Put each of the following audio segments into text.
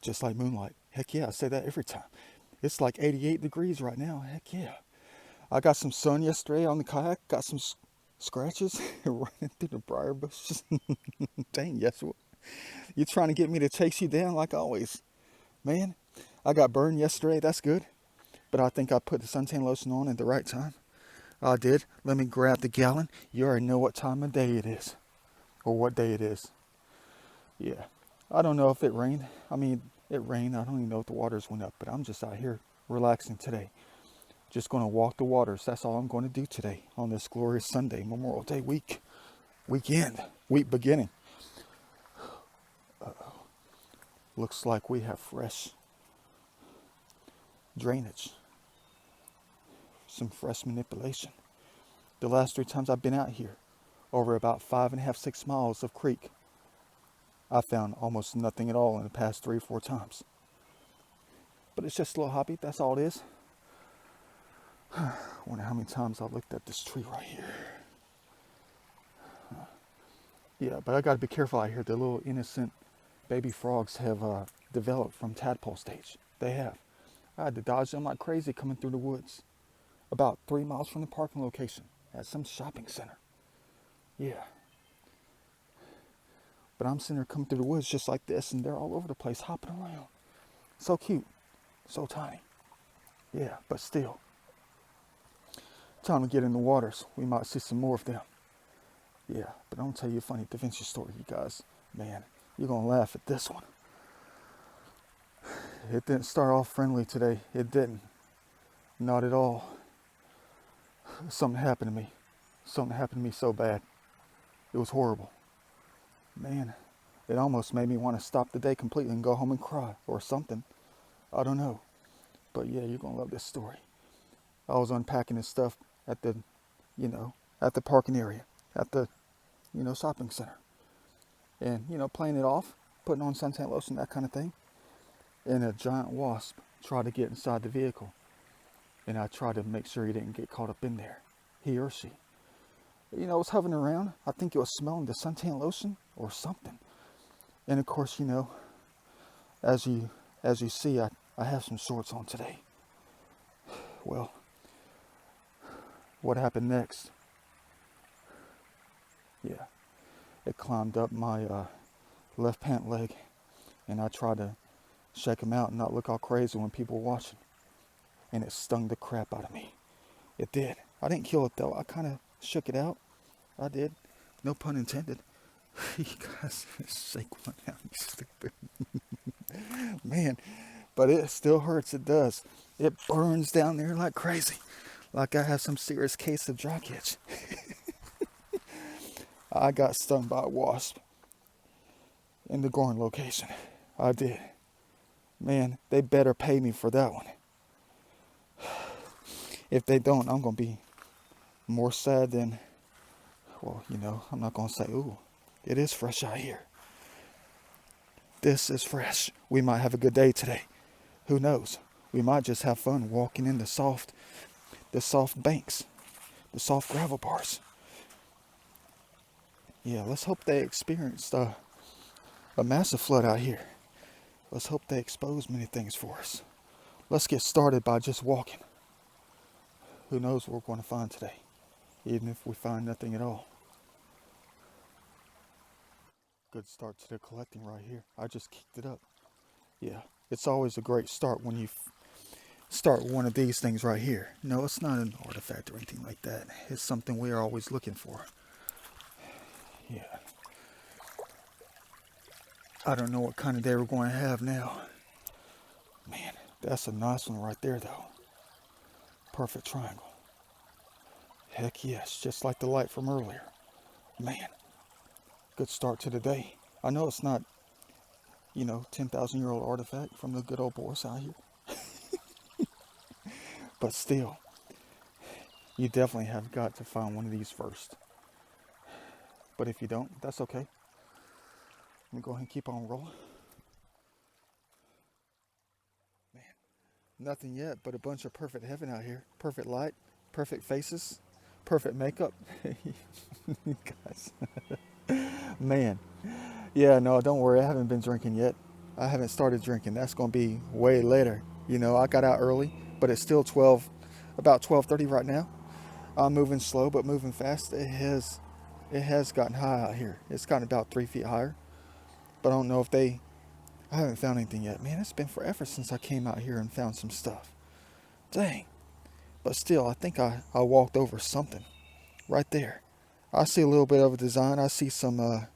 just like moonlight. Heck yeah, I say that every time. It's like 88 degrees right now. Heck yeah. I got some sun yesterday on the kayak. Got some scratches running through the briar bushes. Dang, Yeshua. You trying to get me to chase you down like always. Man, I got burned yesterday. That's good. But I think I put the suntan lotion on at the right time. I did. Let me grab the gallon. You already know what time of day it is. Or what day it is. Yeah. I don't know if it rained. I mean, it rained. I don't even know if the waters went up. But I'm just out here relaxing today. Just going to walk the waters. That's all I'm going to do today on this glorious Sunday, Memorial Day week beginning. Uh-oh. Looks like we have fresh drainage. Some fresh manipulation. The last 3 times I've been out here, over about 5.5, 6 miles of creek, I found almost nothing at all in the past 3 or 4 times. But it's just a little hobby. That's all it is. I wonder how many times I looked at this tree right here. Yeah, but I got to be careful out here. The little innocent baby frogs have developed from tadpole stage. They have. I had to dodge them like crazy coming through the woods. About 3 miles from the parking location at some shopping center. Yeah. But I'm sitting there coming through the woods just like this, and they're all over the place, hopping around. So cute. So tiny. Yeah, but still. Time to get in the waters. We might see some more of them. Yeah, but I'm going to tell you a funny Da Vinci story, you guys. Man, you're going to laugh at this one. It didn't start off friendly today. It didn't. Not at all. Something happened to me. Something happened to me so bad. It was horrible. Man, it almost made me want to stop the day completely and go home and cry or something. I don't know. But yeah, you're going to love this story. I was unpacking this stuff at the, at the parking area, at the, shopping center. And, playing it off, putting on suntan lotion, that kind of thing. And a giant wasp tried to get inside the vehicle. And I tried to make sure he didn't get caught up in there. He or she. It was hovering around. I think it was smelling the suntan lotion or something. And of course, as you see, I have some shorts on today. Well, what happened next? Yeah, it climbed up my left pant leg, and I tried to shake him out and not look all crazy when people were watching. And it stung the crap out of me. It did. I didn't kill it though. I kind of shook it out. I did. No pun intended. You guys, shake one out, you stupid. Man, but it still hurts. It does. It burns down there like crazy. Like I have some serious case of dry itch. I got stung by a wasp in the groin location. I did. Man, they better pay me for that one. If they don't, I'm going to be more sad than, well, I'm not going to say, ooh, it is fresh out here. This is fresh. We might have a good day today. Who knows? We might just have fun walking in the soft banks, the soft gravel bars. Yeah, let's hope they experienced a massive flood out here. Let's hope they expose many things for us. Let's get started by just walking. Who knows what we're going to find today, even if we find nothing at all. Good start to the collecting right here. I just kicked it up. Yeah, it's always a great start when you start one of these things right here. No, it's not an artifact or anything like that. It's something we are always looking for. Yeah. I don't know what kind of day we're going to have now. Man, that's a nice one right there though. Perfect triangle. Heck yes, just like the light from earlier. Man, good start to the day. I know it's not, 10,000-year-old artifact from the good old boys out here. But still, you definitely have got to find one of these first. But if you don't, that's okay. Let me go ahead and keep on rolling. Man, nothing yet but a bunch of perfect heaven out here. Perfect light, perfect faces, perfect makeup. Guys. Man. Yeah, no, don't worry. I haven't been drinking yet. I haven't started drinking. That's going to be way later. You know, I got out early, but it's still about 12:30 right now. I'm moving slow, but moving fast. It has gotten high out here. It's gotten about 3 feet higher. But I don't know if I haven't found anything yet. Man, it's been forever since I came out here and found some stuff. Dang. But still, I think I walked over something right there. I see a little bit of a design. I see some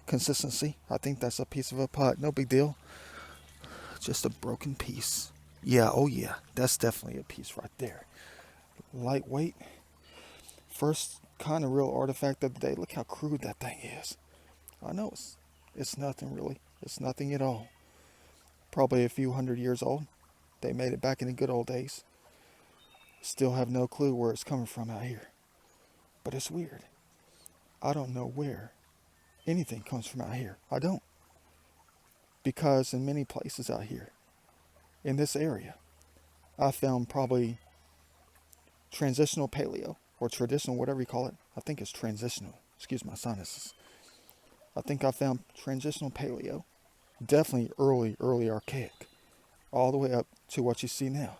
consistency. I think that's a piece of a pot. No big deal. Just a broken piece. Yeah, oh yeah. That's definitely a piece right there. Lightweight. First kind of real artifact of the day. Look how crude that thing is. I know it's nothing really. It's nothing at all. Probably a few 100 years old. They made it back in the good old days. Still have no clue where it's coming from out here. But it's weird. I don't know where anything comes from out here. I don't. Because in many places out here, in this area, I found probably transitional paleo or traditional, whatever you call it. I think it's transitional. Excuse my sinuses. I think I found transitional paleo. Definitely early archaic. All the way up to what you see now.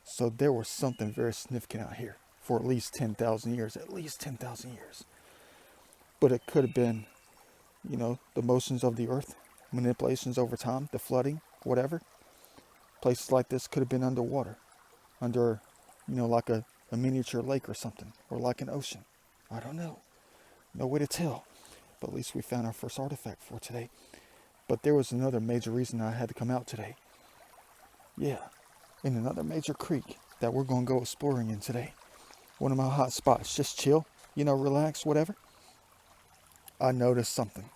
So there was something very significant out here for at least 10,000 years. At least 10,000 years. But it could have been, the motions of the earth, manipulations over time, the flooding, whatever. Places like this could have been underwater. Under, like a miniature lake or something. Or like an ocean. I don't know. No way to tell. But at least we found our first artifact for today. But there was another major reason I had to come out today. Yeah. In another major creek that we're going to go exploring in today. One of my hot spots. Just chill. Relax, whatever. I noticed something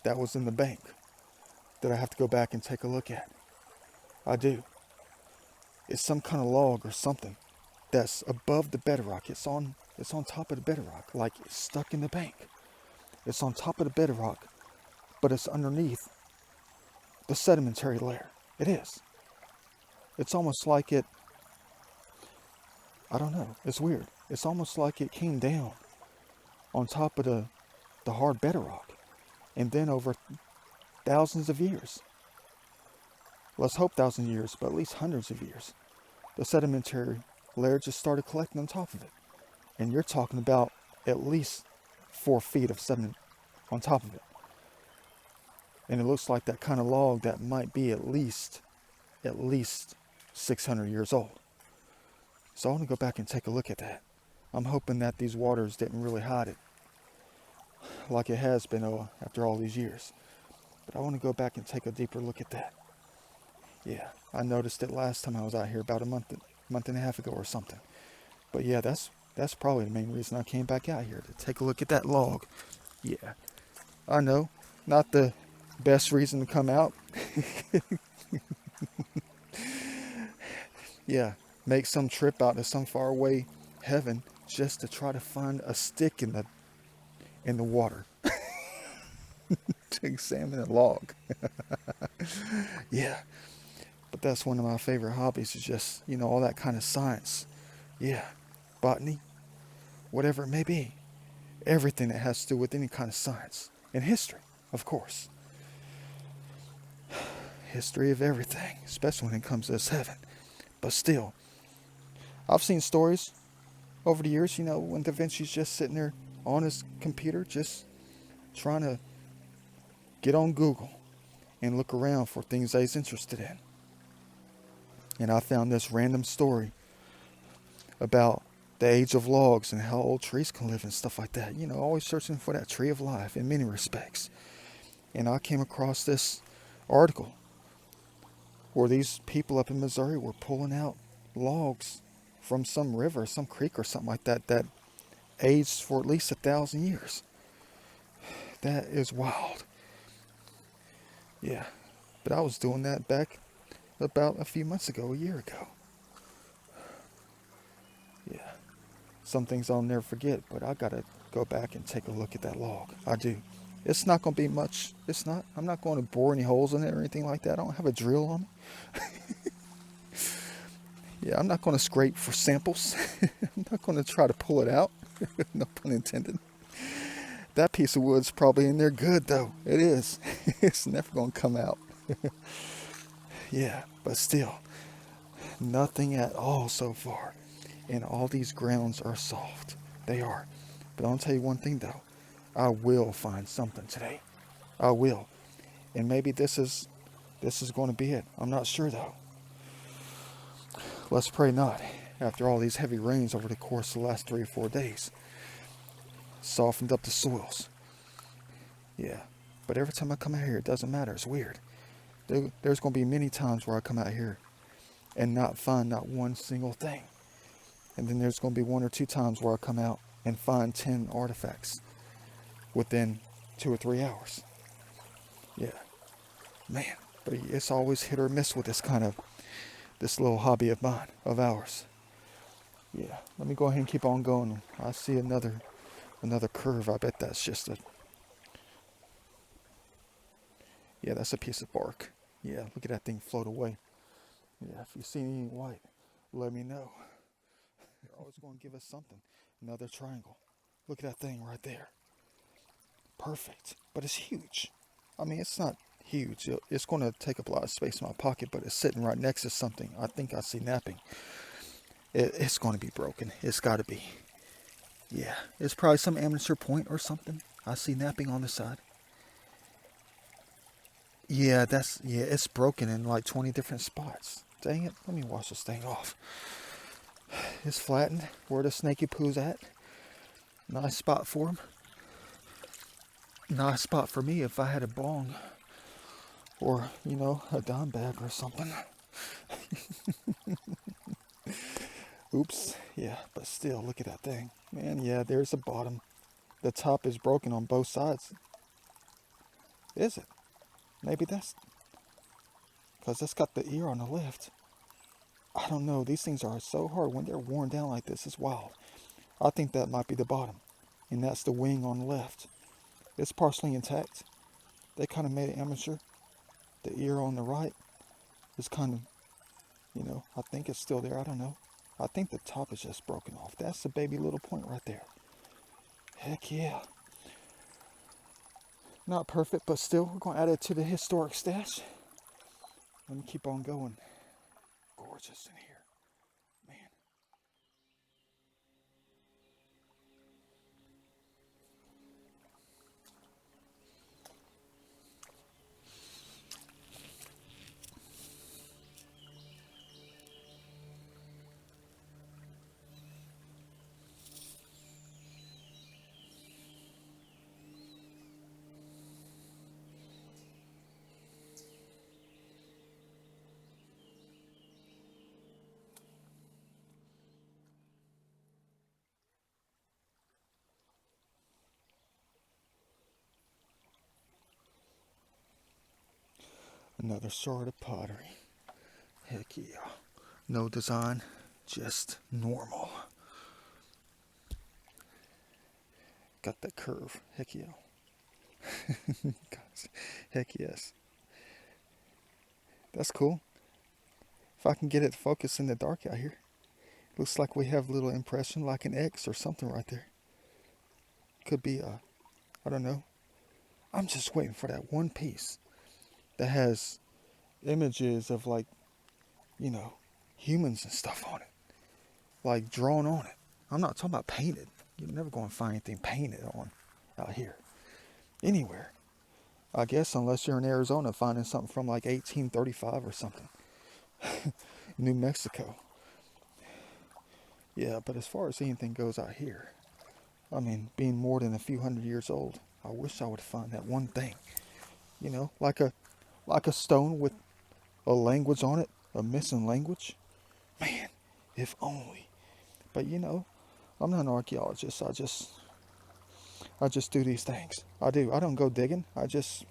that was in the bank that I have to go back and take a look at. I do. It's some kind of log or something that's above the bedrock. It's on top of the bedrock, like it's stuck in the bank. It's on top of the bedrock, but it's underneath the sedimentary layer. It is. It's almost like I don't know, it's weird. It's almost like it came down on top of the hard bedrock, and then over thousands of years, let's hope thousands of years, but at least hundreds of years, the sedimentary layer just started collecting on top of it. And you're talking about at least 4 feet of sediment on top of it. And it looks like that kind of log that might be at least 600 years old. So I want to go back and take a look at that. I'm hoping that these waters didn't really hide it like it has been after all these years. But I want to go back and take a deeper look at that. Yeah, I noticed it last time I was out here about a month and a half ago or something. But yeah, that's probably the main reason I came back out here, to take a look at that log. Yeah, I know, not the best reason to come out. Yeah, make some trip out to some faraway heaven just to try to find a stick in the water to examine a log. Yeah, but that's one of my favorite hobbies, is just, all that kind of science. Yeah, botany, whatever it may be. Everything that has to do with any kind of science. And history, of course. History of everything, especially when it comes to this heaven. But still, I've seen stories over the years, when Da Vinci's just sitting there on his computer, just trying to get on Google and look around for things that he's interested in. And I found this random story about the age of logs and how old trees can live and stuff like that. Always searching for that tree of life in many respects. And I came across this article where these people up in Missouri were pulling out logs from some river, some creek or something like that, that aged for at least 1,000 years. That is wild. Yeah, but I was doing that back about a few months ago, a year ago. Yeah, some things I'll never forget, but I gotta go back and take a look at that log. I do. It's not gonna be much. I'm not going to bore any holes in it or anything like that. I don't have a drill on me. Yeah, I'm not going to scrape for samples. I'm not going to try to pull it out. No pun intended. That piece of wood's probably in there good though. It is. It's never gonna come out. Yeah, but still, nothing at all so far. And all these grounds are soft. They are. But I'll tell you one thing though. I will find something today. I will. And maybe this is going to be it. I'm not sure though. Let's pray not. After all these heavy rains over the course of the last 3 or 4 days, softened up the soils. Yeah. But every time I come out here, it doesn't matter. It's weird. There's going to be many times where I come out here and not find not one single thing. And then there's going to be 1 or 2 times where I come out and find 10 artifacts within 2 or 3 hours. Yeah. Man. But it's always hit or miss with this little hobby of mine, of ours. Yeah. Let me go ahead and keep on going. I see another curve. I bet that's just yeah, that's a piece of bark. Yeah, look at that thing float away. Yeah, if you see anything white, let me know. They're always going to give us something. Another triangle. Look at that thing right there. Perfect. But it's huge. I mean, it's not huge. It's going to take up a lot of space in my pocket, but it's sitting right next to something I think I see napping. It's going to be broken. It's got to be. Yeah, it's probably some amateur point or something. I see napping on the side. Yeah, it's broken in like 20 different spots. Dang it, let me wash this thing off. It's flattened where the snaky poo's at. Nice spot for him. Nice spot for me if I had a bong. Or, a dime bag or something. Oops, yeah, but still, look at that thing. Man, yeah, there's the bottom. The top is broken on both sides. Is it? Maybe that's because it's got the ear on the left. I don't know. These things are so hard when they're worn down like this. It's wild. I think that might be the bottom. And that's the wing on the left. It's partially intact. They kind of made it amateur. The ear on the right is kind of, I think it's still there. I don't know. I think the top is just broken off. That's the baby little point right there. Heck yeah. Not perfect, but still, we're going to add it to the historic stash. Let me keep on going. Gorgeous in here. Man. Another sort of pottery. Heck yeah. No design, just normal. Got that curve. Heck yeah. Heck yes. That's cool. If I can get it focused in the dark out here. Looks like we have a little impression like an X or something right there. Could be I don't know. I'm just waiting for that one piece that has images of humans and stuff on it. Like drawn on it. I'm not talking about painted. You're never going to find anything painted on out here. Anywhere. I guess unless you're in Arizona finding something from like 1835 or something. New Mexico. Yeah, but as far as anything goes out here, I mean, being more than a few hundred years old, I wish I would find that one thing. Like a stone with a language on it, a missing language. Man, if only. But I'm not an archaeologist. I just do these things. I do. I don't go digging. I just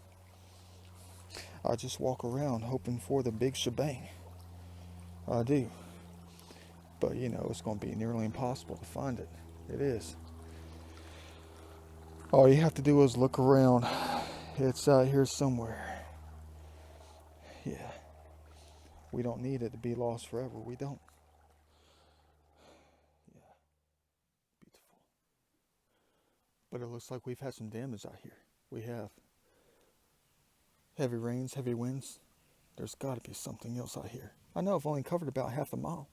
walk around hoping for the big shebang. I do. But it's going to be nearly impossible to find it. It is. All you have to do is look around. It's out here somewhere. Yeah. We don't need it to be lost forever. We don't. Yeah. Beautiful. But it looks like we've had some damage out here. We have heavy rains, heavy winds. There's got to be something else out here. I know I've only covered about half a mile.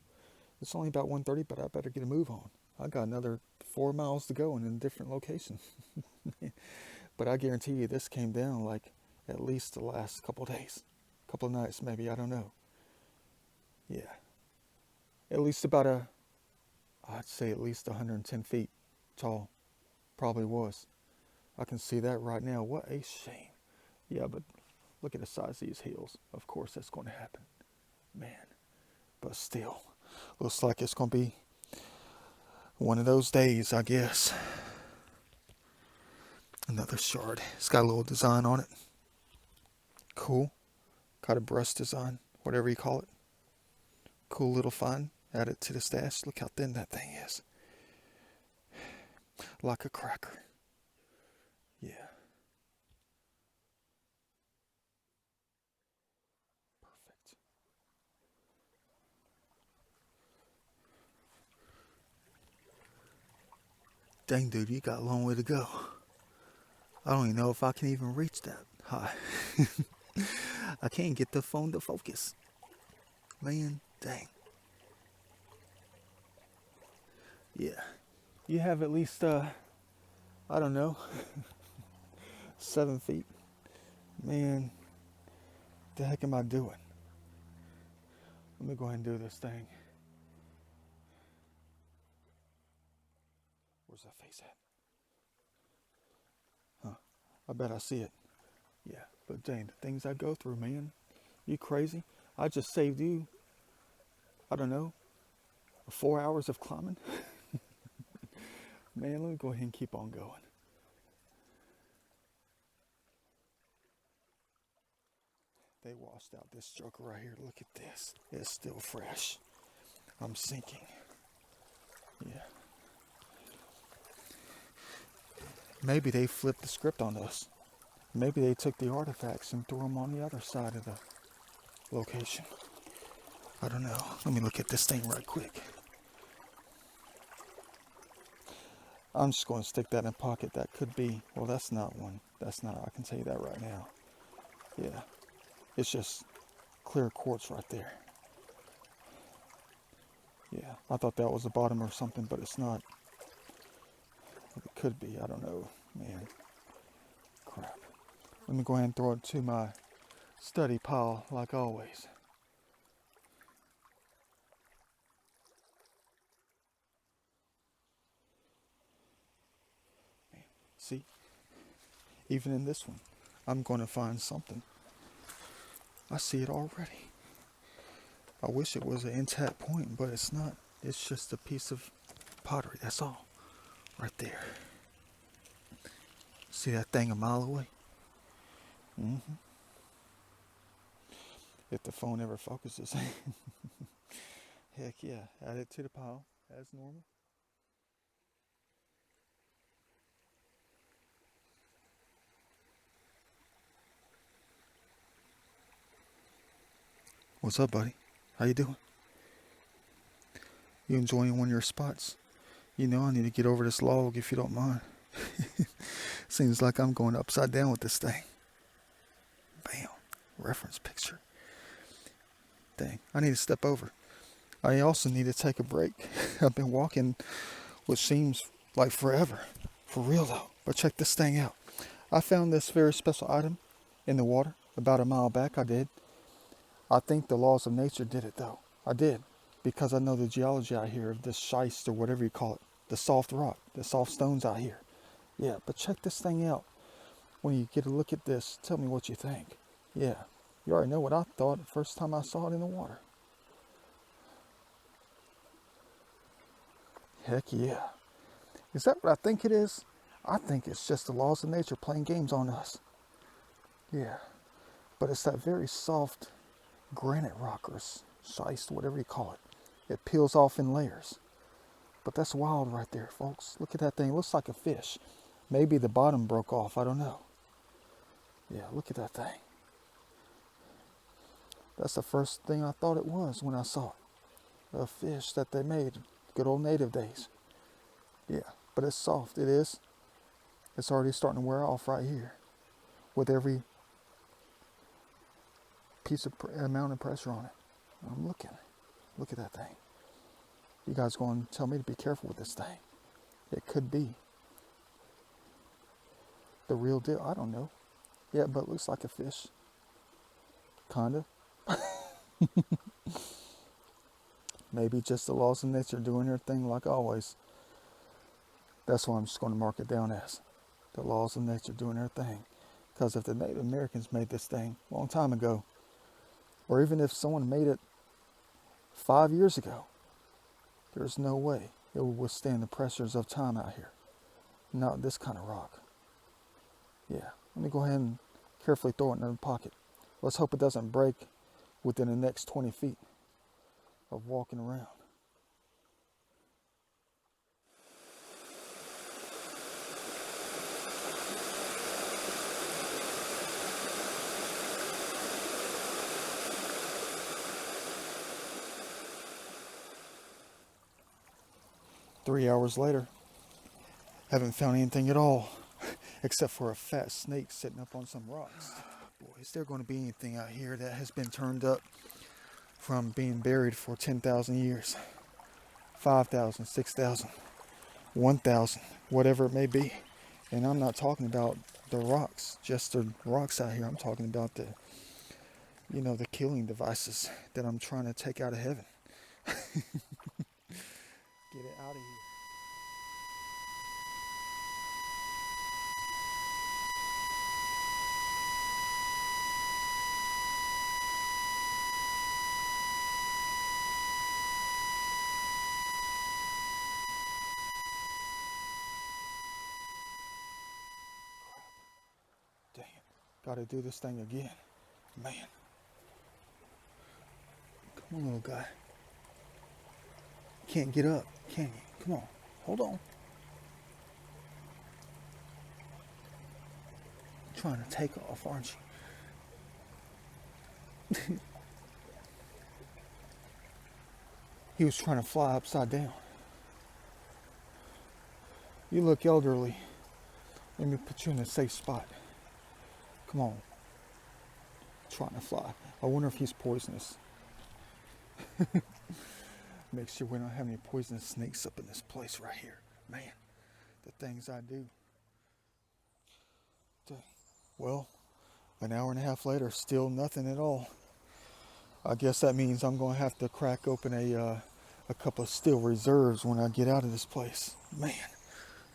It's only about 1:30, but I better get a move on. I got another 4 miles to go in a different location. But I guarantee you this came down like at least the last couple of days. Couple of nights maybe, I don't know. Yeah. At least I'd say at least 110 feet tall. Probably was. I can see that right now. What a shame. Yeah, but look at the size of these hills. Of course that's going to happen. Man. But still, looks like it's going to be one of those days, I guess. Another shard. It's got a little design on it. Cool. Got a brush design, whatever you call it. Cool little find. Add it to the stash. Look how thin that thing is. Like a cracker. Yeah. Perfect. Dang, dude, you got a long way to go. I don't even know if I can even reach that high. I can't get the phone to focus. Man, dang. Yeah. You have at least, I don't know, 7 feet. Man, what the heck am I doing? Let me go ahead and do this thing. Where's that face at? Huh. I bet I see it. Yeah, but dang, the things I go through, man. You crazy? I just saved you, I don't know, 4 hours of climbing. Man, let me go ahead and keep on going. They washed out this joker right here. Look at this. It's still fresh. I'm sinking. Yeah. Maybe they flipped the script on us. Maybe they took the artifacts and threw them on the other side of the location. I don't know. Let me look at this thing right quick. I'm just going to stick that in a pocket. That could be, well, that's not one. That's not, I can tell you that right now. Yeah. It's just clear quartz right there. Yeah. I thought that was the bottom or something, but it's not. It could be. I don't know. Man. Crap. Let me go ahead and throw it to my study pile like always. Man. See? Even in this one, I'm going to find something. I see it already. I wish it was an intact point, but it's not. It's just a piece of pottery. That's all. Right there. See that thing a mile away? Mm-hmm. If the phone ever focuses. Heck yeah. Add it to the pile as normal. What's up, buddy? How you doing? You enjoying one of your spots? You know I need to get over this log if you don't mind. Seems like I'm going upside down with this thing. Bam. Reference picture. Dang. I need to step over. I also need to take a break. I've been walking what seems like forever. For real though. But check this thing out. I found this very special item in the water about a mile back. I did. I think the laws of nature did it though. I did. Because I know the geology out here of this schist or whatever you call it. The soft rock. The soft stones out here. Yeah, but check this thing out. When you get a look at this, tell me what you think. Yeah. You already know what I thought the first time I saw it in the water. Heck yeah. Is that what I think it is? I think it's just the laws of nature playing games on us. Yeah. But it's that very soft granite rock or schist, whatever you call it. It peels off in layers. But that's wild right there, folks. Look at that thing. It looks like a fish. Maybe the bottom broke off. I don't know. Yeah, look at that thing. That's the first thing I thought it was when I saw it. A fish that they made. Good old native days. Yeah, but it's soft. It is. It's already starting to wear off right here with every piece of amount of pressure on it. I'm looking. Look at that thing. You guys going to tell me to be careful with this thing. It could be the real deal. I don't know. Yeah, but it looks like a fish. Kinda. Maybe just the laws of nature doing their thing like always. That's what I'm just going to mark it down as. The laws of nature doing their thing. Because if the Native Americans made this thing a long time ago, or even if someone made it 5 years ago, there's no way it will withstand the pressures of time out here. Not this kind of rock. Yeah, let me go ahead and carefully throw it in the pocket. Let's hope it doesn't break within the next 20 feet of walking around. Three hours later, haven't found anything at all, except for a fat snake sitting up on some rocks. Boy, is there going to be anything out here that has been turned up from being buried for 10,000 years, 5,000, 6,000, 1,000, whatever it may be. And I'm not talking about the rocks, just the rocks out here. I'm talking about the killing devices that I'm trying to take out of heaven. Get it out of here. Dang it. Gotta do this thing again. Man. Come on, little guy. Can't get up, can you? Come on. Hold on. You're trying to take off, aren't you? He was trying to fly upside down. You look elderly. Let me put you in a safe spot. Come on. Trying to fly. I wonder if he's poisonous. Make sure we don't have any poisonous snakes up in this place right here. Man, the things I do. Well, an hour and a half later, still nothing at all. I guess that means I'm going to have to crack open a couple of steel reserves when I get out of this place. Man,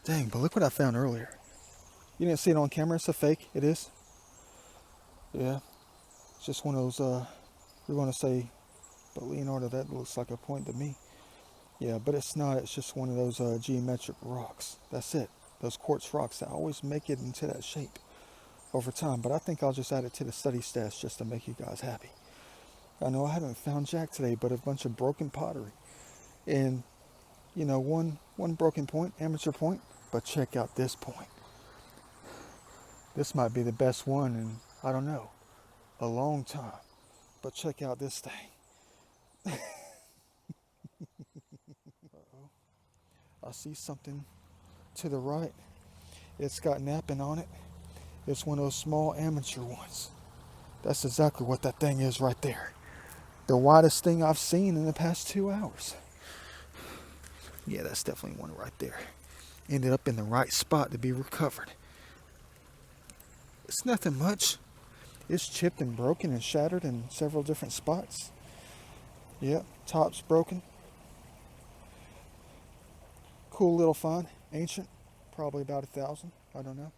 dang, but look what I found earlier. You didn't see it on camera? It's a fake. It is? Yeah. It's just one of those, you're going to say, but Leonardo, that looks like a point to me. Yeah, but it's not. It's just one of those geometric rocks. That's it. Those quartz rocks that always make it into that shape over time. But I think I'll just add it to the study stash just to make you guys happy. I know I haven't found jack today, but a bunch of broken pottery. And, one broken point, amateur point. But check out this point. This might be the best one in, I don't know, a long time. But check out this thing. Uh-oh. I see something to the right. It's got napping on it. It's one of those small amateur ones. That's exactly what that thing is right there. The widest thing I've seen in the past 2 hours. Yeah, that's definitely one right there. Ended up in the right spot to be recovered. It's nothing much. It's chipped and broken and shattered in several different spots. Yep, top's broken. Cool little find. Ancient. Probably about 1,000. I don't know.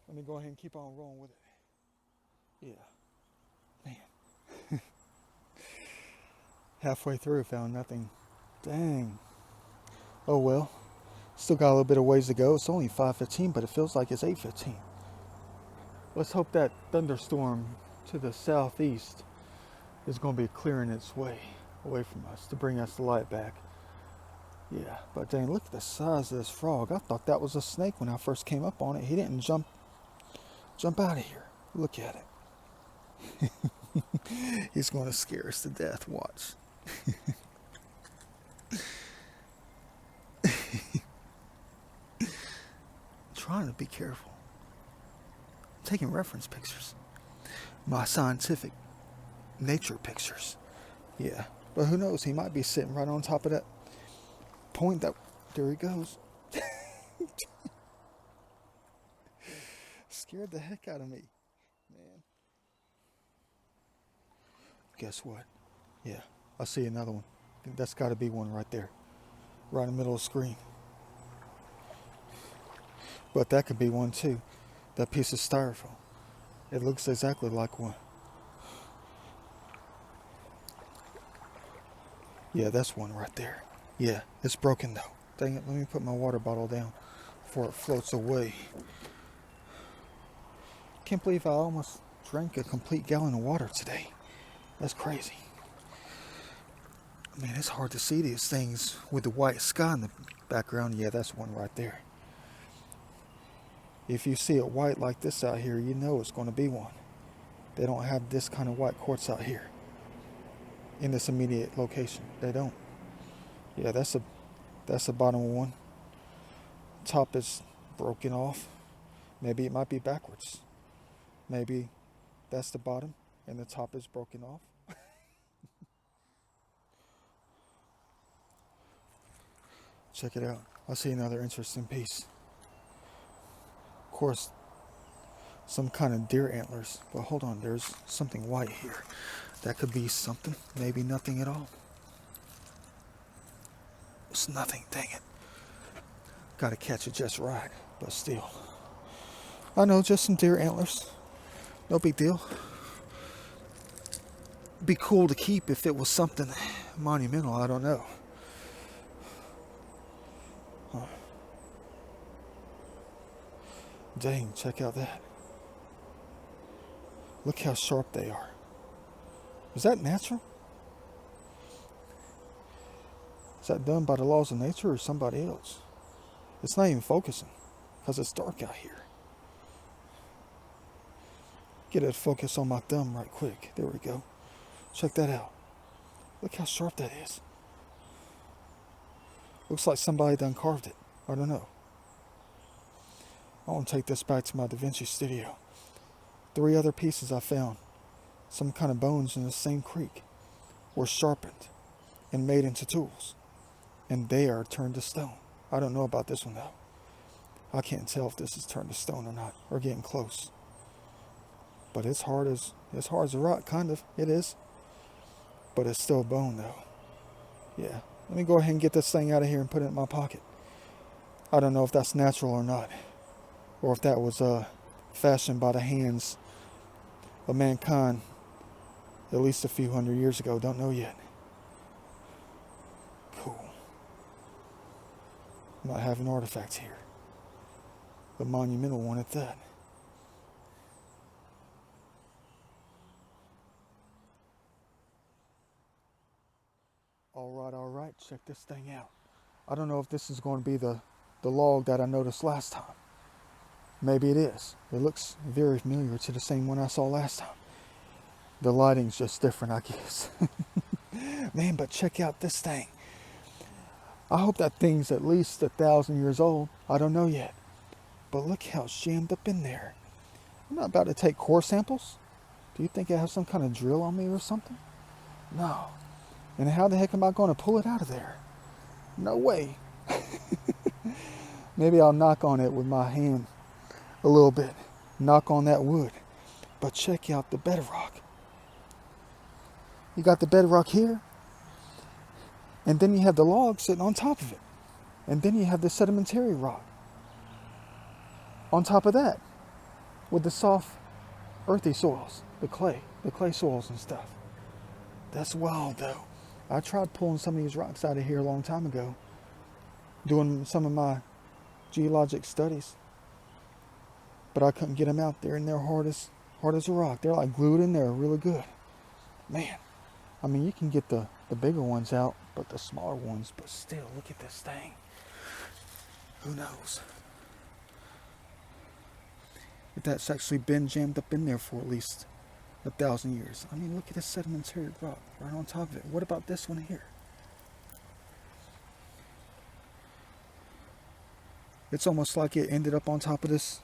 Let me go ahead and keep on rolling with it. Yeah. Man. Halfway through, found nothing. Dang. Oh well. Still got a little bit of ways to go. It's only 5:15, but it feels like it's 8:15. Let's hope that thunderstorm to the southeast is going to be clearing its way away from us to bring us the light back. Yeah, but dang, look at the size of this frog. I thought that was a snake when I first came up on it. He didn't jump out of here. Look at it. He's going to scare us to death. Watch. trying to be careful. I'm taking reference pictures. My scientific nature pictures. Yeah. But who knows? He might be sitting right on top of that point that... There he goes. Scared the heck out of me. Man. Guess what? Yeah. I see another one. I think that's got to be one right there. Right in the middle of the screen. But that could be one too. That piece of styrofoam. It looks exactly like one. Yeah, that's one right there. Yeah, it's broken though. Dang it, let me put my water bottle down before it floats away. Can't believe I almost drank a complete gallon of water today. That's crazy. Man, it's hard to see these things with the white sky in the background. Yeah, that's one right there. If you see it white like this out here, you know it's going to be one. They don't have this kind of white quartz out here in this immediate location. They don't. Yeah, that's the bottom one. Top is broken off. Maybe it might be backwards. Maybe that's the bottom and the top is broken off. Check it out. I see another interesting piece. Of course, some kind of deer antlers. But hold on, there's something white here. That could be something. Maybe nothing at all. It's nothing, dang it. Gotta catch it just right, but still. I know, just some deer antlers. No big deal. Be cool to keep if it was something monumental, I don't know. Huh. Dang, check out that. Look how sharp they are. Is that natural? Is that done by the laws of nature or somebody else? It's not even focusing because it's dark out here. Get it focus on my thumb right quick. There we go. Check that out. Look how sharp that is. Looks like somebody done carved it. I don't know. I want to take this back to my Da Vinci studio. 3 other pieces I found, some kind of bones in the same creek, were sharpened and made into tools. And they are turned to stone. I don't know about this one though. I can't tell if this is turned to stone or not, or getting close. But it's hard as a rock, kind of. It is. But it's still bone though. Yeah. Let me go ahead and get this thing out of here and put it in my pocket. I don't know if that's natural or not. Or if that was fashioned by the hands of mankind at least a few hundred years ago. Don't know yet. Cool. Might have an artifact here. A monumental one at that. All right, check this thing out. I don't know if this is going to be the log that I noticed last time. Maybe it is. It looks very familiar to the same one I saw last time. The lighting's just different, I guess. Man, but check out this thing. I hope that thing's at least 1,000 years old. I don't know yet. But look how it's jammed up in there. I'm not about to take core samples. Do you think I have some kind of drill on me or something? No. And how the heck am I going to pull it out of there? No way. Maybe I'll knock on it with my hand a little bit. Knock on that wood. But check out the bedrock. You got the bedrock here. And then you have the log sitting on top of it. And then you have the sedimentary rock on top of that with the soft, earthy soils, the clay soils and stuff. That's wild though. I tried pulling some of these rocks out of here a long time ago, doing some of my geologic studies, but I couldn't get them out there, and they're hard as a rock. They're like glued in there really good. Man, I mean, you can get the bigger ones out, but the smaller ones, but still, look at this thing. Who knows? If that's actually been jammed up in there for at least 1,000 years. I mean, look at this sedimentary rock right on top of it. What about this one here? It's almost like it ended up on top of this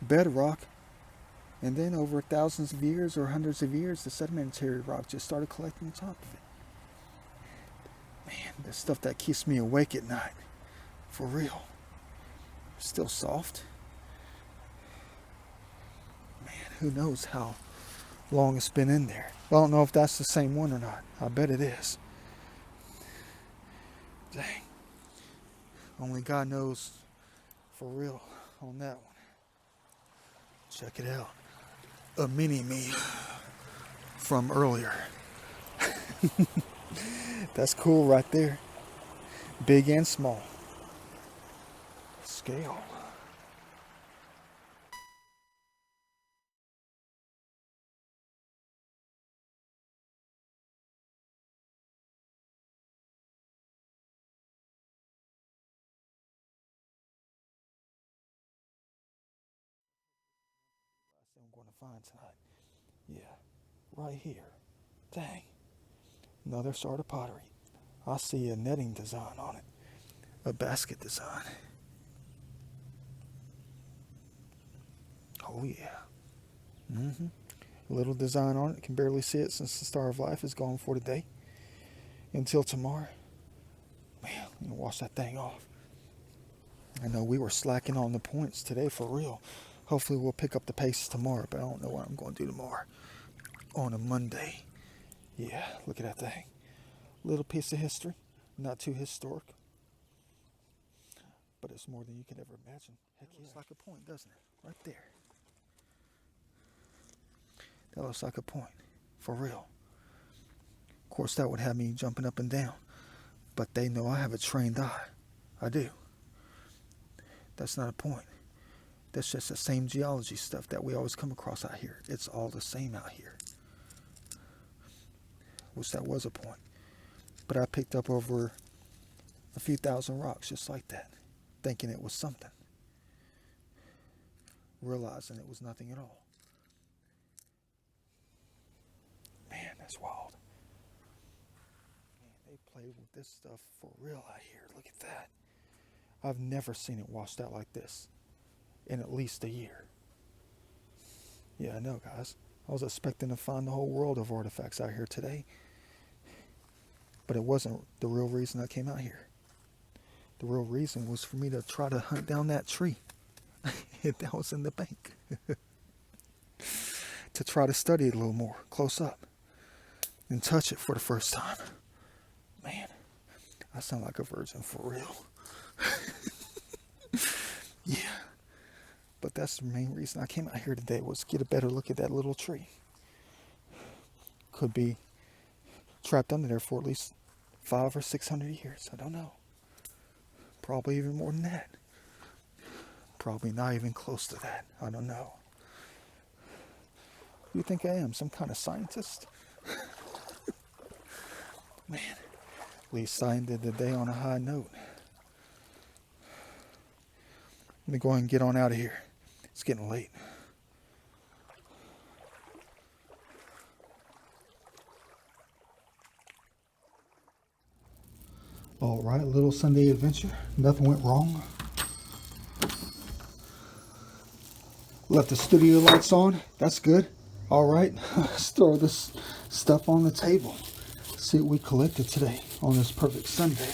bedrock, and then over thousands of years or hundreds of years, the sedimentary rock just started collecting on top of it. Man, the stuff that keeps me awake at night, for real. Still soft. Man, who knows how long it's been in there. I don't know if that's the same one or not. I bet it is. Dang. Only God knows for real on that one. Check it out. A mini-me from earlier. That's cool right there. Big and small. Scale. That's what I'm going to find tonight. Yeah, right here. Dang. Another sort of pottery. I see a netting design on it. A basket design. Oh yeah. A little design on it. Can barely see it since the Star of Life is gone for today. Until tomorrow. Man, I'm gonna wash that thing off. I know we were slacking on the points today for real. Hopefully we'll pick up the pace tomorrow, but I don't know what I'm going to do tomorrow. On a Monday. Yeah, look at that thing. Little piece of history. Not too historic. But it's more than you could ever imagine. Heck yeah. Looks like a point, doesn't it? Right there. That looks like a point. For real. Of course, that would have me jumping up and down. But they know I have a trained eye. I do. That's not a point. That's just the same geology stuff that we always come across out here. It's all the same out here. Wish that was a point. But I picked up over a few thousand rocks just like that, thinking it was something, realizing it was nothing at all. Man, that's wild. Man, they played with this stuff for real out here. Look at that. I've never seen it washed out like this in at least a year. Yeah, I know, guys. I was expecting to find the whole world of artifacts out here today. But it wasn't the real reason I came out here. The real reason was for me to try to hunt down that tree that was in the bank. To try to study it a little more, close up, and touch it for the first time. Man, I sound like a virgin for real. Yeah. But that's the main reason I came out here today, was to get a better look at that little tree. Could be trapped under there for at least 500 or 600 years. I don't know. Probably even more than that. Probably not even close to that. I don't know. Who do you think I am? Some kind of scientist? Man, at least I ended the day on a high note. Let me go ahead and get on out of here. It's getting late. All right, little Sunday adventure. Nothing went wrong. Left the studio lights on. That's good. All right, let's throw this stuff on the table. See what we collected today on this perfect Sunday.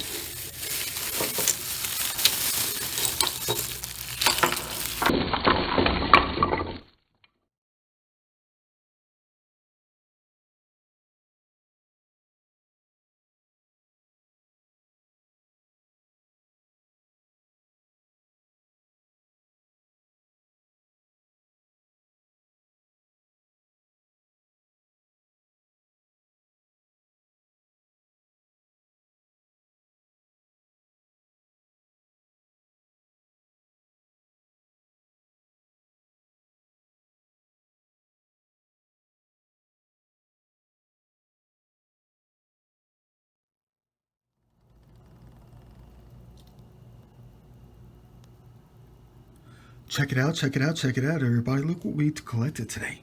Check it out, check it out, check it out, everybody. Look what we collected today.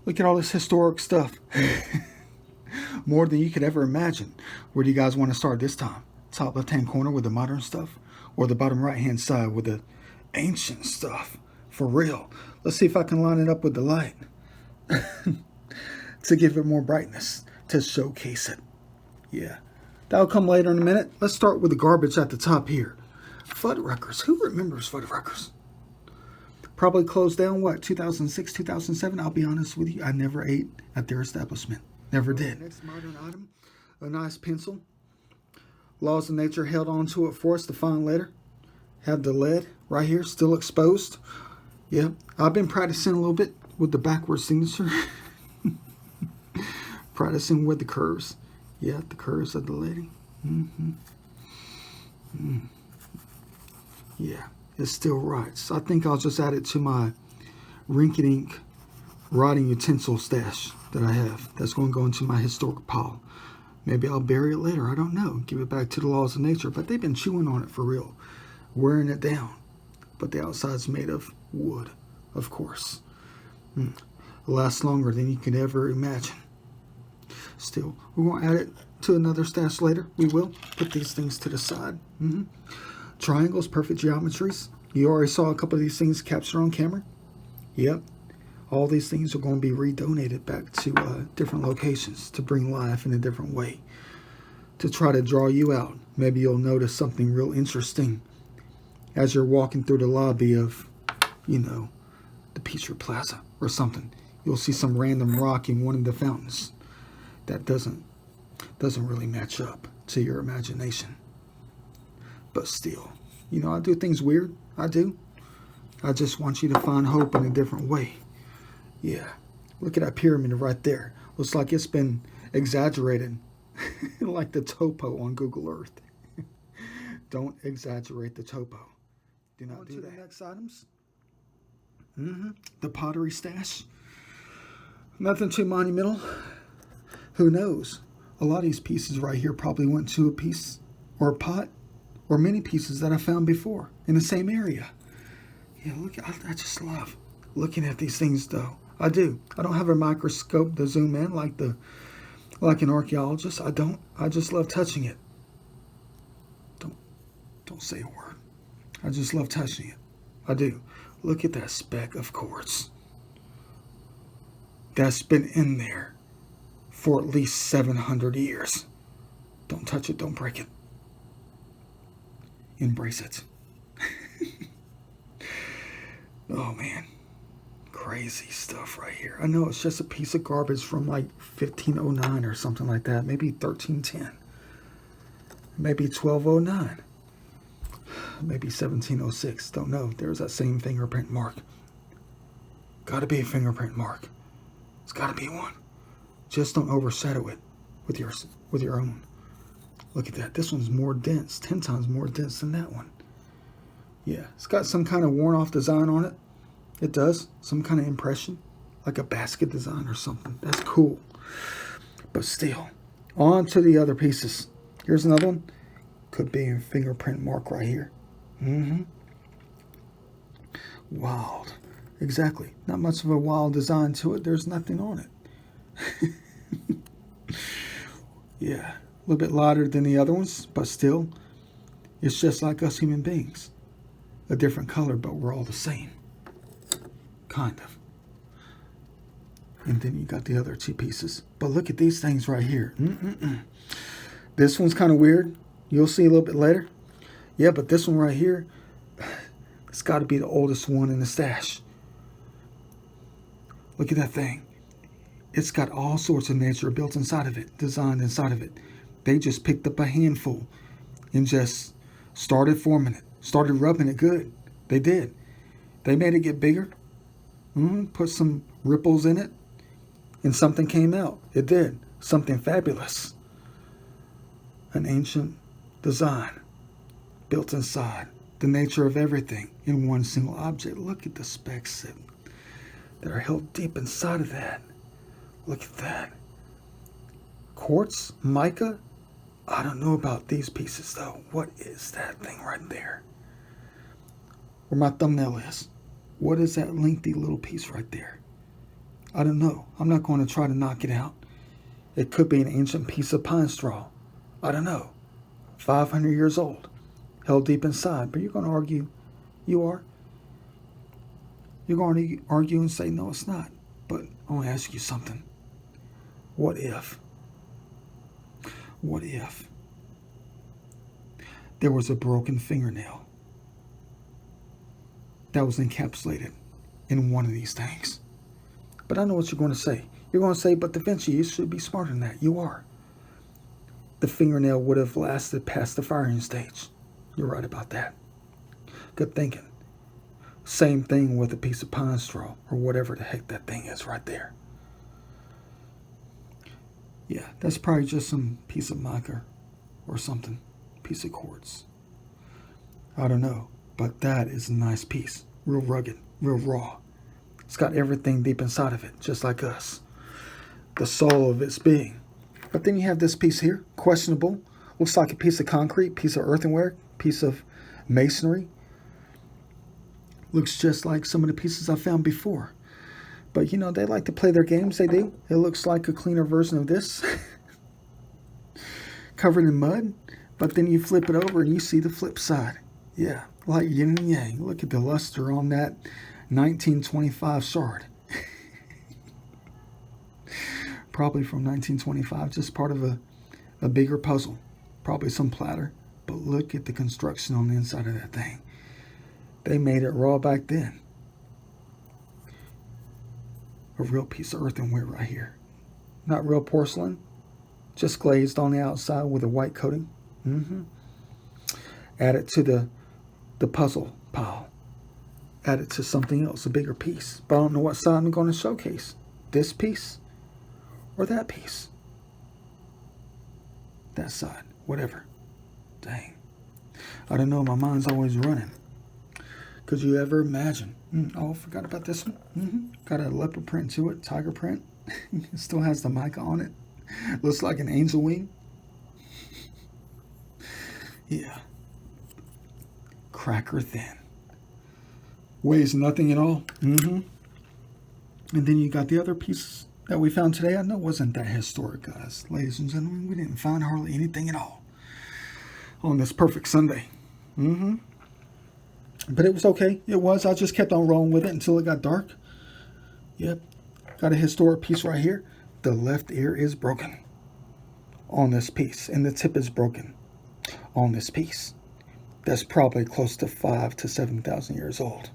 Look at all this historic stuff. More than you could ever imagine. Where do you guys want to start this time? Top left-hand corner with the modern stuff? or the bottom right hand side with the ancient stuff. For real. Let's see if I can line it up with the light to give it more brightness, to showcase it. Yeah, that'll come later in a minute. Let's start with the garbage at the top here. Fuddruckers. Who remembers Fuddruckers? Probably closed down, what, 2006, 2007? I'll be honest with you, I never ate at their establishment. Never did. Next modern item, a nice pencil. Laws of nature held onto it for us to find later. Have the lead right here, still exposed. Yeah, I've been practicing a little bit with the backward signature. Practicing with the curves. Yeah, the curves of the leading. Yeah, it still writes. I think I'll just add it to my rinky-dink writing utensil stash that I have. That's going to go into my historic pile. Maybe I'll bury it later. I don't know. Give it back to the laws of nature. But they've been chewing on it for real. Wearing it down. But the outside's made of wood, of course. It lasts longer than you could ever imagine. Still, we're going to add it to another stash later. We will. Put these things to the side. Triangles, perfect geometries. You already saw a couple of these things captured on camera. Yep. All these things are going to be redonated back to different locations to bring life in a different way. To try to draw you out. Maybe you'll notice something real interesting as you're walking through the lobby of, you know, the Pizza Plaza or something. You'll see some random rock in one of the fountains that doesn't really match up to your imagination. But still, you know, I do things weird. I do. I just want you to find hope in a different way. Yeah. Look at that pyramid right there. Looks like it's been exaggerated. Like the topo on Google Earth. Don't exaggerate the topo. Do not do that. The next items. The pottery stash. Nothing too monumental. Who knows? A lot of these pieces right here probably went to a piece or a pot or many pieces that I found before in the same area. Yeah, look, I just love looking at these things though. I do. I don't have a microscope to zoom in like an archaeologist. I don't. I just love touching it. Don't say a word. I just love touching it. I do. Look at that speck of quartz. That's been in there for at least 700 years. Don't touch it. Don't break it. Embrace it. Oh man. Crazy stuff right here. I know it's just a piece of garbage from like 1509 or something like that. Maybe 1310. Maybe 1209. Maybe 1706. Don't know. There's that same fingerprint mark. Gotta be a fingerprint mark. It's gotta be one. Just don't overshadow it with your own. Look at that. This one's more dense. 10 times more dense than that one. Yeah. It's got some kind of worn off design on it. It does. Some kind of impression. Like a basket design or something. That's cool. But still. On to the other pieces. Here's another one. Could be a fingerprint mark right here. Wild. Exactly. Not much of a wild design to it. There's nothing on it. Yeah. A little bit lighter than the other ones. But still. It's just like us human beings. A different color, but we're all the same. Kind of. And then you got the other two pieces. But look at these things right here. This one's kind of weird. You'll see a little bit later. Yeah, but this one right here, it's got to be the oldest one in the stash. Look at that thing. It's got all sorts of nature built inside of it, designed inside of it. They just picked up a handful and just started forming it, started rubbing it good. They did. They made it get bigger. Put some ripples in it, and something came out. It did. Something fabulous. An ancient design built inside the nature of everything in one single object. Look at the specks that are held deep inside of that. Look at that. Quartz, mica. I don't know about these pieces though. What is that thing right there? Where my thumbnail is. What is that lengthy little piece right there? I don't know. I'm not going to try to knock it out. It could be an ancient piece of pine straw. I don't know. 500 years old. held deep inside. But you're going to argue, you are. You're going to argue and say, no, it's not. But I want to ask you something. What if there was a broken fingernail that was encapsulated in one of these things? But I know what you're going to say. You're going to say, but Da Vinci, you should be smarter than that. You are. The fingernail would have lasted past the firing stage. You're right about that. Good thinking. Same thing with a piece of pine straw or whatever the heck that thing is right there. Yeah, that's probably just some piece of mica or something. Piece of quartz. I don't know. But that is a nice piece. Real rugged. Real raw. It's got everything deep inside of it. Just like us. The soul of its being. But then you have this piece here. Questionable. Looks like a piece of concrete. Piece of earthenware. Piece of masonry. Looks just like some of the pieces I found before. But, you know, they like to play their games. They do. It looks like a cleaner version of this. Covered in mud. But then you flip it over and you see the flip side. Yeah, like yin and yang. Look at the luster on that 1925 shard. Probably from 1925. Just part of a bigger puzzle. Probably some platter. But look at the construction on the inside of that thing. They made it raw back then. A real piece of earthenware right here. Not real porcelain. Just glazed on the outside with a white coating. Add it to the puzzle pile. Add it to something else, a bigger piece. But I don't know what side I'm going to showcase. This piece or that piece. That side. Whatever. Dang. I don't know. My mind's always running. Could you ever imagine? Oh, I forgot about this one. Got a leopard print to it, tiger print. It still has the mica on it. Looks like an angel wing. Yeah. Cracker thin. Weighs nothing at all. And then you got the other pieces that we found today. I know it wasn't that historic, guys. Ladies and gentlemen, we didn't find hardly anything at all on this perfect Sunday. But it was okay. It was. I just kept on rolling with it until it got dark. Yep. Got a historic piece right here. The left ear is broken on this piece. And the tip is broken on this piece. That's probably close to 5,000 to 7,000 years old.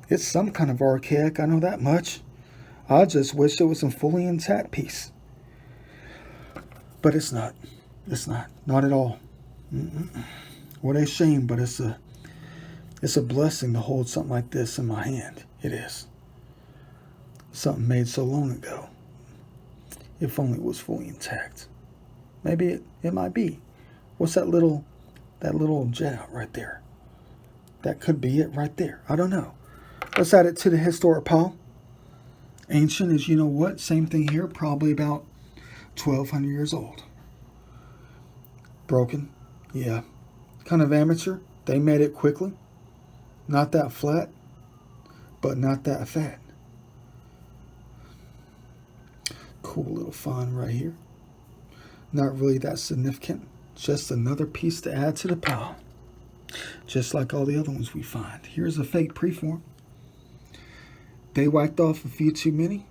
It's some kind of archaic. I know that much. I just wish it was a fully intact piece. But it's not. It's not. Not at all. What a shame, but it's a blessing to hold something like this in my hand. It is. Something made so long ago. If only it was fully intact. Maybe it might be. What's that little jet out right there? That could be it right there. I don't know. Let's add it to the historic pile. Ancient is, you know what? Same thing here. Probably about 1,200 years old. Broken. Yeah. Kind of amateur. They made it quickly. Not that flat, but not that fat. Cool little find right here. Not really that significant. Just another piece to add to the pile. Just like all the other ones we find. Here's a fake preform. They whacked off a few too many.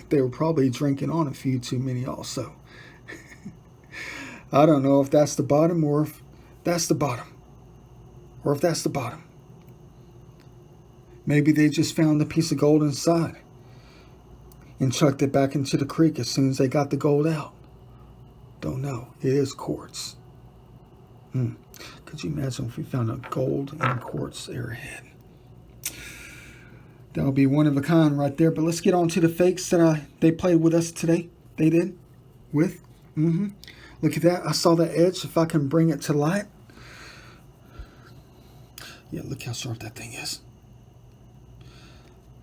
They were probably drinking on a few too many also. I don't know if that's the bottom or if that's the bottom. Or if that's the bottom. Maybe they just found a piece of gold inside and chucked it back into the creek as soon as they got the gold out. Don't know. It is quartz. Could you imagine if we found a gold and quartz arrowhead? That would be one of a kind right there. But let's get on to the fakes that they played with us today. They did. With. Look at that. I saw that edge. If I can bring it to light. Yeah, look how sharp that thing is.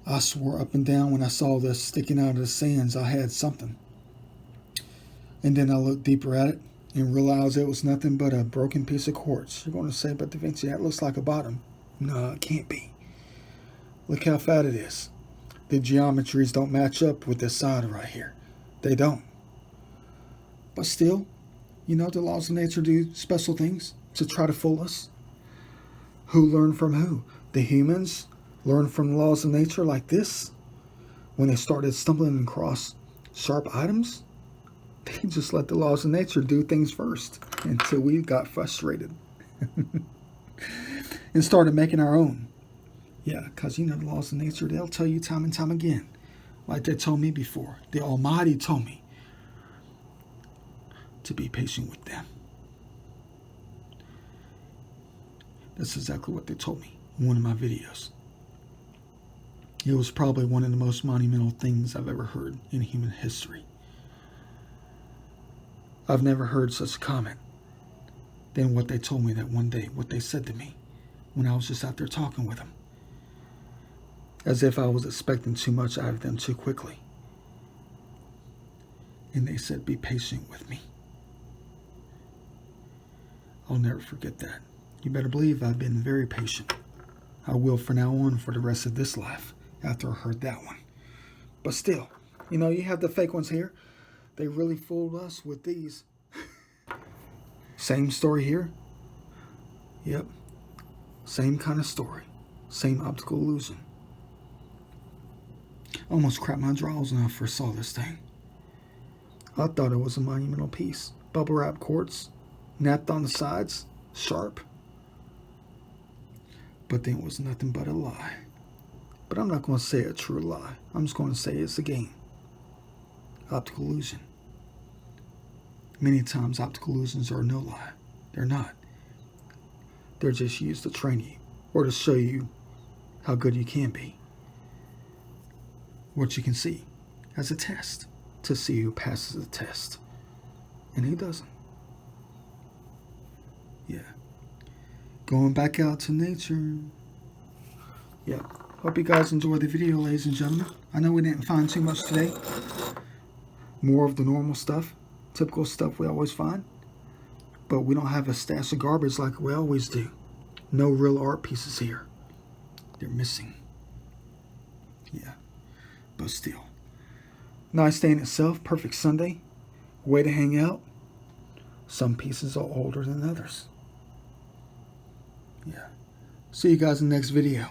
I swore up and down when I saw this sticking out of the sands, I had something. And then I looked deeper at it and realized it was nothing but a broken piece of quartz. You're going to say, but Da Vinci, that looks like a bottom. No, it can't be. Look how fat it is. The geometries don't match up with this side right here. They don't. But still, you know, the laws of nature do special things. to try to fool us. Who learned from who? The humans learned from the laws of nature like this. When they started stumbling across sharp items, they just let the laws of nature do things first until we got frustrated and started making our own. Yeah, because you know the laws of nature, they'll tell you time and time again. Like they told me before. The Almighty told me to be patient with them. That's exactly what they told me in one of my videos. It was probably one of the most monumental things I've ever heard in human history. I've never heard such a comment than what they told me that one day, what they said to me when I was just out there talking with them. As if I was expecting too much out of them too quickly. And they said, be patient with me. I'll never forget that. You better believe I've been very patient. I will from now on for the rest of this life after I heard that one. But still, you know, you have the fake ones here. They really fooled us with these. Same story here. Yep. Same kind of story. Same optical illusion. I almost crapped my drawers when I first saw this thing. I thought it was a monumental piece. Bubble wrap quartz, napped on the sides, sharp. But then it was nothing but a lie. But I'm not going to say a true lie. I'm just going to say it's a game. Optical illusion. Many times optical illusions are no lie. They're not. They're just used to train you or to show you how good you can be. What you can see as a test to see who passes the test and who doesn't. Yeah. Going back out to nature. Yeah. Hope you guys enjoyed the video, ladies and gentlemen. I know we didn't find too much today. More of the normal stuff. Typical stuff we always find. But we don't have a stash of garbage like we always do. No real art pieces here. They're missing. Yeah. But still. Nice day in itself. Perfect Sunday. Way to hang out. Some pieces are older than others. Yeah. See you guys in the next video.